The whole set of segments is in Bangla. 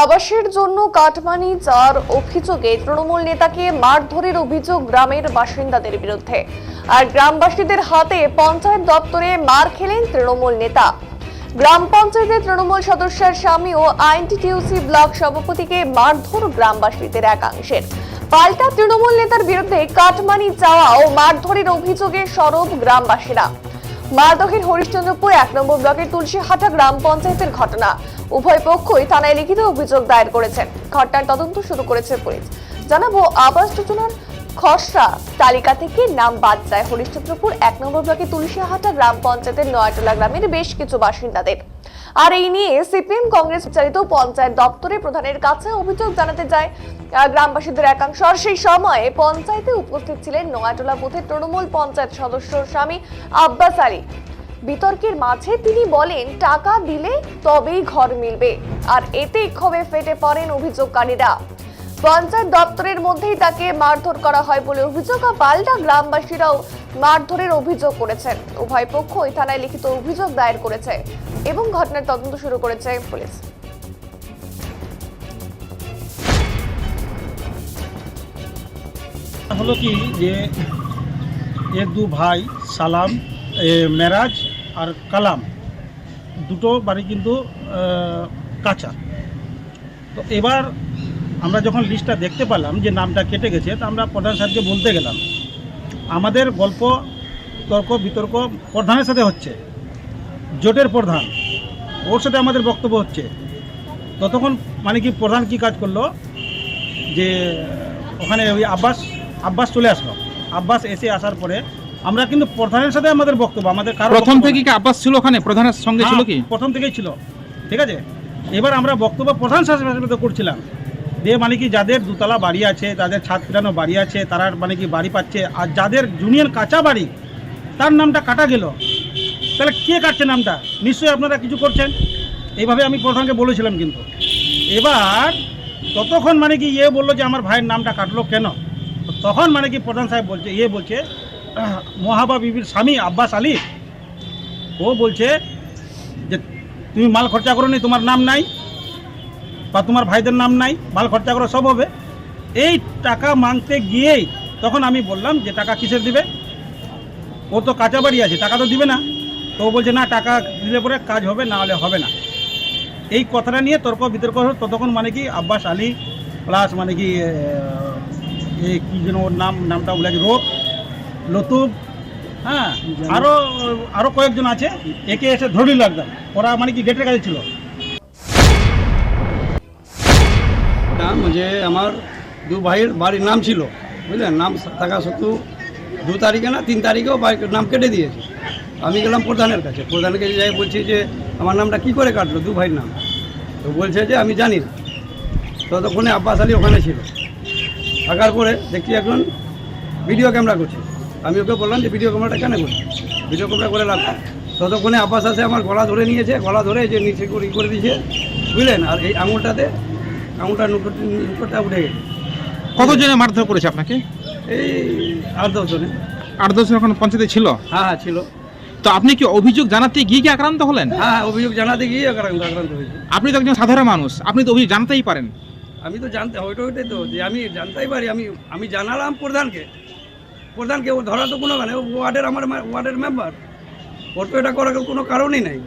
আবাসের জন্য কাটমানি চাওয়ার অভিযোগে তৃণমূল নেতাকে মারধরের অভিযোগ গ্রামের বাসিন্দাদের বিরুদ্ধে। আর গ্রামবাসীদের হাতে পঞ্চায়েত দপ্তরে মার খেলেন তৃণমূল নেতা। গ্রাম পঞ্চায়েতের তৃণমূল সদস্যের স্বামী ও আইএনটিটিইউসি ব্লক সভাপতিকে মারধর গ্রামবাসীদের একাংশের। পাল্টা তৃণমূল নেতার বিরুদ্ধে কাটমানি চাওয়া ও মারধরের অভিযোগে সরব গ্রামবাসীরা। মালদহের হরিশ্চন্দ্রপুর ১ নম্বর ব্লকের তুলসীহাটা গ্রাম পঞ্চায়েতের ঘটনা। উভয় পক্ষই থানায় লিখিত অভিযোগ দায়ের করেছেন। ঘটনার তদন্ত শুরু করেছে পুলিশ। জানাবো, আবাস যোজনার খসড়া তালিকা থেকে নাম বাদ যায় হরিশ্চন্দ্রপুর ১ নম্বর ব্লকের তুলসীহাটা গ্রাম পঞ্চায়েতের নয়াটোলা গ্রামের বেশ কিছু বাসিন্দাদের। আর এই নিয়ে সিপিএম কংগ্রেস চালিত পঞ্চায়েত দপ্তরে প্রধানের কাছে অভিযোগ জানাতে যায় গ্রামবাসীদের একাংশ। আর সেই সময়ে পঞ্চায়েতে উপস্থিত ছিলেন নয়াটোলা বুথের তৃণমূল পঞ্চায়েত সদস্য স্বামী আব্বাস আলী। বিতর্কের মাঝে তিনি বলেন, টাকা দিলে তবেই ঘর মিলবে। আর এতে ক্ষোভে ফেটে পড়েন অভিযোগকারীরা। পঞ্চায়েত দপ্তরের মধ্যেই তাকে মারধর করা হয় বলে অভিযোগ। পাল্টা গ্রামবাসীরাও মারধরের অভিযোগ করেছেন। উভয় পক্ষই থানায় লিখিত অভিযোগ দায়ের করেছে এবং ঘটনার তদন্ত শুরু করেছে পুলিশ। হলো কি যে এর দু ভাই সালাম, মেরাজ আর কালাম, দুটো বাড়ি কিন্তু কাঁচা। তো এবার আমরা যখন লিস্টটা দেখতে পেলাম যে নামটা কেটে গেছে, তো আমরা প্রধান সাহেবকে বলতে গেলাম। আমাদের গল্প তর্ক বিতর্ক প্রধানের সাথে হচ্ছে, জোটের প্রধান, ওর সাথে আমাদের বক্তব্য হচ্ছে। ততক্ষণ মানে কি প্রধান কি কাজ করলো যে ওখানে ওই আব্বাস চলে আসলো। আব্বাস এসে আসার পরে আমরা কিন্তু প্রধানের সাথে আমাদের বক্তব্য, আমাদের কারো প্রথম থেকে কি আব্বাস ছিল ওখানে, প্রধানের সঙ্গে ছিল কি? প্রথম থেকেই ছিল, ঠিক আছে। এবার আমরা বক্তব্য প্রধান সাহেবের করছিলাম যে মানে কি যাদের দুতলা বাড়ি আছে, যাদের ছাদ ফিরানো বাড়ি আছে, তারা মানে কি বাড়ি পাচ্ছে। আর যাদের জুনিয়র কাঁচা বাড়ি, তার নামটা কাটা গেল, তাহলে কে কাটছে নামটা? নিশ্চয়ই আপনারা কিছু করছেন। এইভাবে আমি প্রধানকে বলেছিলাম। কিন্তু এবার ততক্ষণ মানে কি বললো যে আমার ভাইয়ের নামটা কাটলো কেন? তখন মানে কি প্রধান সাহেব বলছে, বলছে মহাবা বিবির স্বামী আব্বাস আলী, ও বলছে যে তুমি মাল খরচা করো নি, তোমার নাম নাই বা তোমার ভাইদের নাম নাই, মাল খরচা করো সব হবে। এই টাকা মাংতে গিয়েই তখন আমি বললাম যে টাকা কিসের দিবে, ও তো কাঁচা বাড়ি আছে, টাকা তো দিবে না। তো ও বলছে না, টাকা দিলে পরে কাজ হবে, না হলে হবে না। এই কথাটা নিয়ে তর্ক বিতর্ক হল। ততক্ষণ মানে কি আব্বাস আলী প্লাস মানে কি এই কী যেন ওর নামটা বলে রোপ লতুব, হ্যাঁ, আরও কয়েকজন আছে, একে এসে ধরে লাগতাম। ওরা মানে কি গেটের কাছে ছিল। যে আমার দু ভাইয়ের বাড়ির নাম ছিল, বুঝলেন, নাম থাকা সত্ত্বেও 2 তারিখে না 3 তারিখেও নাম কেটে দিয়েছে। আমি গেলাম প্রধানের কাছে। প্রধানের কাছে যাই বলছি যে আমার নামটা কি করে কাটলো, 2 ভাইয়ের নাম। তো বলছে যে আমি জানি না। ততক্ষণে আব্বাস আলী ওখানে ছিল। থাকার পরে দেখছি এখন ভিডিও ক্যামেরা করছে। আমি ওকে বললাম যে ভিডিও ক্যামেরাটা কেন করছি, ভিডিও ক্যামেরা করে রাখলাম। ততক্ষণে আব্বাস আসে আমার গলা ধরে নিয়েছে, গলা ধরে যে নিচে করে দিয়েছে, বুঝলেন। আর এই আঙুলটার নুকরটা উঠে গেছে। কতজনে মারধর করেছে আপনাকে? এই 8-10 জনে। 8-10 জন এখন পঞ্চায়েতে ছিল? হ্যাঁ ছিল। তো আপনি কি অভিযোগ জানাতে গিয়ে কি আক্রান্ত হলেন? হ্যাঁ, অভিযোগ জানাতে গিয়ে আক্রান্ত হয়েছে। আপনি তো একজন সাধারণ মানুষ, আপনি তো অভিযোগ জানাতেই পারেন। আমি তো ওইটাই তো যে আমি জানতেই পারি। আমি জানালাম প্রধানকে ও ধরা তো কোনো মানে আমার ওয়ার্ডের মেম্বার, ওর তো এটা করার কোনো কারণই নাই।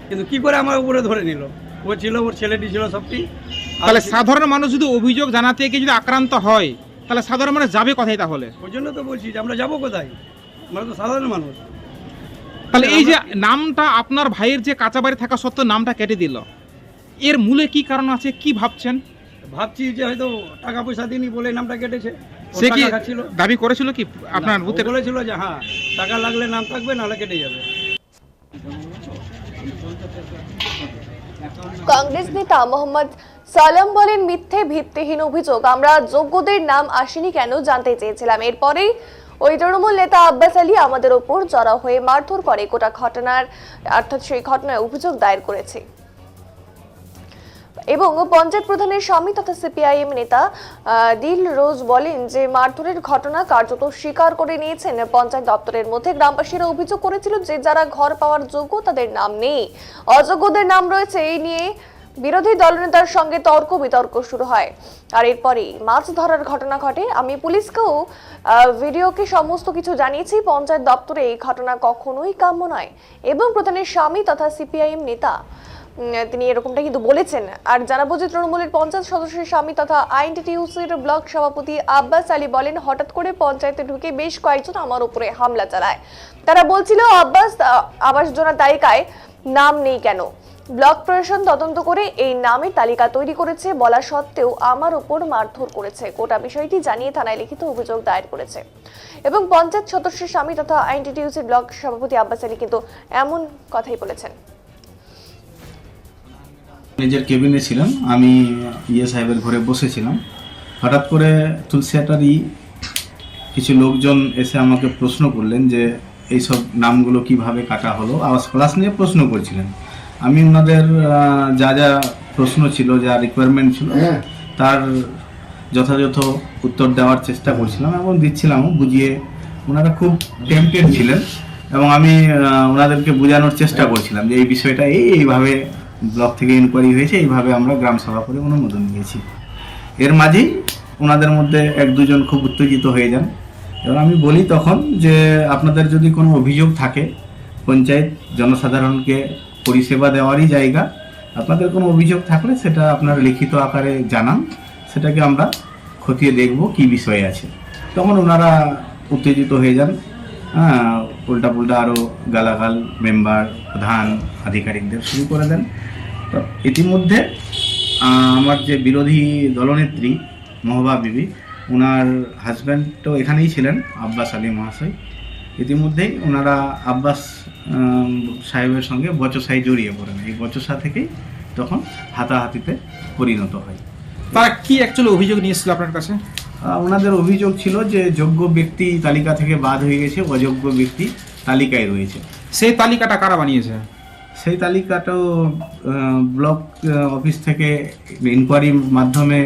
কিন্তু কি করে আমার উপরে ধরে নিল? ও ছিল, ওর ছেলেটি ছিল, সবটি। তাহলে সাধারণ মানুষ যদি অভিযোগ জানাতে গিয়ে যদি আক্রান্ত হয়, তাহলে সাধারণ মানুষ যাবে কোথায়? তাহলে ওই জন্য তো বলছি যে আমরা যাবো কোথায়, আমরা তো সাধারণ মানুষ। তাহলে এই যে নামটা আপনার ভাইয়ের যে কাঁচা বাড়ি থাকা সত্ত্বেও নামটা কেটে দিল, এর মূলে কি কারণ আছে, কি ভাবছেন? ভাবছি যে হয়তো টাকা পয়সা দিনই বলে নামটা কেটেছে। সে কি দাবি করেছিল কি আপনার বুথে? বলেছিল যে হ্যাঁ, টাকা লাগলে নাম থাকবে, নাহলে কেটে যাবে। কংগ্রেস নেতা মোহাম্মদ সালাম বলেন, মিথ্যে ভিত্তিহীন অভিযোগ। আমরা যোগ্যদের নাম আসেনি কেন জানতে চেয়েছিলাম। এরপরেই ওই তৃণমূল নেতা আব্বাস আলী আমাদের ওপর জড়ো হয়ে মারধর করে। গোটা ঘটনার অর্থাৎ সেই ঘটনায় অভিযোগ দায়ের করেছে। এবং পঞ্চায়েত প্রধানের স্বামী তথা সিপিআইএম নেতা দিল রোজ বলেন যে মারধরের ঘটনা কার্যত স্বীকার করে নিয়েছেন পঞ্চায়েত দপ্তরের মধ্যে। গ্রামবাসীরা অভিযোগ করেছিল যে যারা ঘর পাওয়ার যোগ্য তাদের নাম নেই, অযোগ্যদের নাম রয়েছে। এই নিয়ে বিরোধী দলনেতার সঙ্গে তর্ক বিতর্ক শুরু হয়। আর এরপরই মাছ ধরার ঘটনা ঘটে। আমি পুলিশকেও ভিডিওকে সমস্ত কিছু জানিয়েছি। পঞ্চায়েত দপ্তরে এই ঘটনা কখনোই কাম্য নয় এবং প্রধানের স্বামী তথা সিপিআইএম নেতা তিনি এরকমটা কিন্তু বলেছেন। আর জানাবো যে তৃণমূলের পঞ্চায়েত সদস্যের স্বামী তথা আইএনটিটিইউসির ব্লক সভাপতি আব্বাস আলী বলেন, হঠাৎ করে পঞ্চায়েতে ঢুকে বেশ কয়েকজন আমার উপরে হামলা চালায়। তারা বলছিল আব্বাস আবাস যোজনা তালিকায় নাম নেই কেন। ব্লক প্রশাসন তদন্ত করে এই নামের তালিকা তৈরি করেছে বলা সত্ত্বেও আমার উপর মারধর করেছে। গোটা বিষয়টি জানিয়ে থানায় লিখিত অভিযোগ দায়ের করেছে এবং পঞ্চায়েত সদস্যের স্বামী তথা আইএনটিটিইউসির ব্লক সভাপতি আব্বাস আলী কিন্তু এমন কথাই বলেছেন। নিজের কেবিনে ছিলাম, আমি সাহেবের ঘরে বসেছিলাম। হঠাৎ করে তুলসিয়াটারই কিছু লোকজন এসে আমাকে প্রশ্ন করলেন যে এইসব নামগুলো কিভাবে কাটা হলো, আবাস প্লাস নিয়ে প্রশ্ন করছিলেন। আমি ওনাদের যা যা প্রশ্ন ছিল, যা রিকোয়ারমেন্ট ছিল তার যথাযথ উত্তর দেওয়ার চেষ্টা করছিলাম এবং দিচ্ছিলামও বুঝিয়ে। ওনারা খুব টেম্পটেড ছিলেন এবং আমি ওনাদেরকে বোঝানোর চেষ্টা করছিলাম যে এই বিষয়টা এইভাবে ব্লক থেকে ইনকোয়ারি হয়েছে, এইভাবে আমরা গ্রাম সভা করে অনুমোদন দিয়েছি। এর মাঝেই ওনাদের মধ্যে এক দুজন খুব উত্তেজিত হয়ে যান। এবার আমি বলি তখন যে আপনাদের যদি কোনো অভিযোগ থাকে, পঞ্চায়েত জনসাধারণকে পরিষেবা দেওয়ারই জায়গা, আপনাদের কোনো অভিযোগ থাকলে সেটা আপনার লিখিত আকারে জানান, সেটাকে আমরা খতিয়ে দেখব কি বিষয় আছে। তখন ওনারা উত্তেজিত হয়ে যান, উল্টা পুল্টা আরও গালাগাল মেম্বার প্রধান আধিকারিকদের শুরু করে দেন। তো ইতিমধ্যে আমার যে বিরোধী দলনেত্রী মহবা বিবি, ওনার হাজব্যান্ড তো এখানেই ছিলেন, আব্বাস আলী মহাশয়। ইতিমধ্যেই ওনারা আব্বাস সাহেবের সঙ্গে বচসায় জড়িয়ে পড়েন। এই বচসা থেকেই তখন হাতাহাতিতে পরিণত হয়। তারা কি অ্যাকচুয়ালি অভিযোগ নিয়েছিল আপনার কাছে? ওনাদের অভিযোগ ছিল যে যোগ্য ব্যক্তি তালিকা থেকে বাদ হয়ে গেছে, অযোগ্য ব্যক্তি তালিকায় রয়েছে। সেই তালিকাটা কারা বানিয়েছে? সেই তালিকাটাও ব্লক অফিস থেকে ইনকোয়ারির মাধ্যমে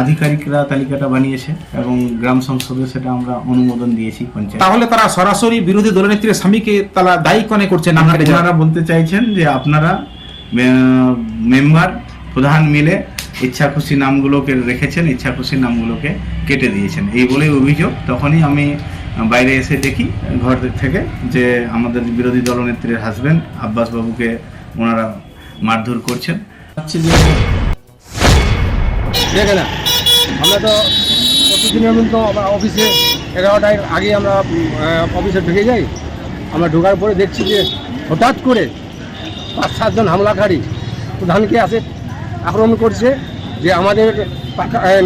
আধিকারিকরা তালিকাটা বানিয়েছে এবং গ্রাম সংসদে সেটা আমরা অনুমোদন দিয়েছি পঞ্চায়েত। তাহলে তারা সরাসরি বিরোধী দলনেত্রীর স্বামীকে তারা দায়ী কনে করছেন? আপনারা বলতে চাইছেন যে আপনারা মেম্বার প্রধান মিলে ইচ্ছা খুশি নামগুলোকে রেখেছেন, ইচ্ছা খুশি নামগুলোকে কেটে দিয়েছেন, এই বলেই অভিযোগ। তখনই আমি বাইরে এসে দেখি ঘর থেকে যে আমাদের বিরোধী দলনেত্রীর হাজবেন্ড আব্বাস বাবুকে ওনারা মারধর করছেন। দেখে না, আমরা তো প্রতিদিনের মতো অফিসে 11টার আগে আমরা অফিসে ঢুকে যাই। আমরা ঢোকার পরে দেখছি যে হঠাৎ করে 5-7 জন হামলাকারী প্রধানকে আসে আক্রমণ করছে যে আমাদের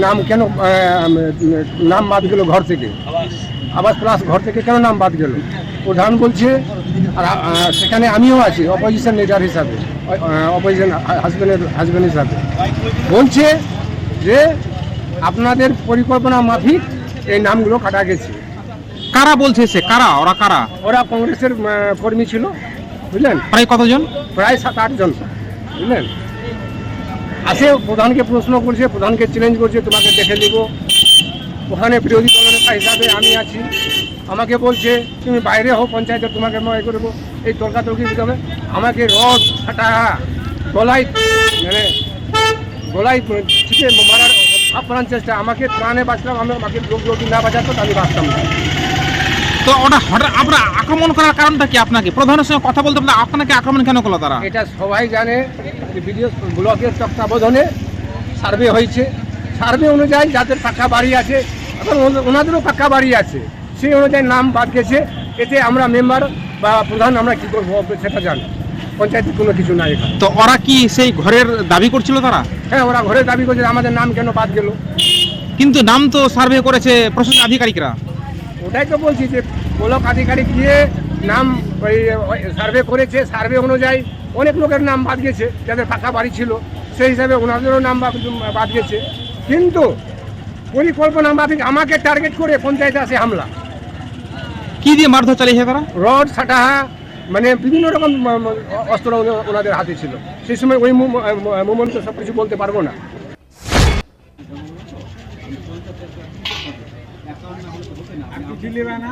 নাম কেন নাম বাদ গেল ঘর থেকে, আবাস প্লাস ঘর থেকে কেন নাম বাদ গেল। প্রধান বলছে, আর সেখানে আমিও আছি অপোজিশন লিডার হিসাবে, অপোজিশন হাজব্যান্ড হিসাবে, বলছে যে আপনাদের পরিকল্পনা মাফিক এই নামগুলো কাটা গেছে। কারা বলছে? সে কারা? ওরা কারা? ওরা কংগ্রেসের কর্মী ছিল, বুঝলেন। প্রায় কতজন? প্রায় 7-8 জন, বুঝলেন। আসে প্রধানকে প্রশ্ন করছে, প্রধানকে চ্যালেঞ্জ করছে, তোমাকে দেখে দেবো। ওখানে বিরোধী দলনেতা হিসাবে আমি আছি, আমাকে বলছে তুমি বাইরে হও পঞ্চায়েতে, তোমাকে মনে করবো। এই তর্কাতর্কি হবে, আমাকে রড ফাটা গলায় মানে গলায় ঠিক মারার আপ্রাণ চেষ্টা। আমাকে প্রাণে বাঁচলাম, আমাকে লোক যদি না বাঁচাতো আমি বাঁচতাম না। তো ওটা হঠাৎ আমরা আক্রমণ করার কারণটা কি? আপনাকে প্রধানের সঙ্গে কথা বলতে বলতে আপনাকে আক্রমণ কেন করলো তারা? এটা সবাই জানে যে বিডিও ব্লকের তত্ত্বাবধানে সার্ভে হয়েছে। সার্ভে অনুযায়ী যাদের পাকা বাড়ি আছে এবং ওনাদেরও পাকা বাড়ি আছে, সেই অনুযায়ী নাম বাদ গেছে। এতে আমরা মেম্বার বা প্রধান আমরা কী করবো সেটা জানি, পঞ্চায়েতে কোনো কিছু নাই এখানে। তো ওরা কি সেই ঘরের দাবি করছিল তারা? হ্যাঁ, ওরা ঘরে দাবি করছে আমাদের নাম কেন বাদ গেল। কিন্তু নাম তো সার্ভে করেছে প্রশাসন আধিকারিকরা। ওটাই তো বলছি যে ব্লক আধিকারিক গিয়ে নাম ওই সার্ভে করেছে, সার্ভে অনুযায়ী অনেক লোকের নাম বাদ গেছে যাদের পাকা বাড়ি ছিল, সেই হিসাবে ওনাদেরও নাম বাদ গেছে। কিন্তু পরিকল্পনা মাফিক আমাকে টার্গেট করে পঞ্চায়েতে আসে হামলা। কি দিয়ে মারধর চালিয়েছে তারা? রড ছাটা, মানে বিভিন্ন রকম অস্ত্র ওনাদের হাতে ছিল। সেই সময় ওই মোমেন্ট তো সব কিছু বলতে পারবো না। দিবে না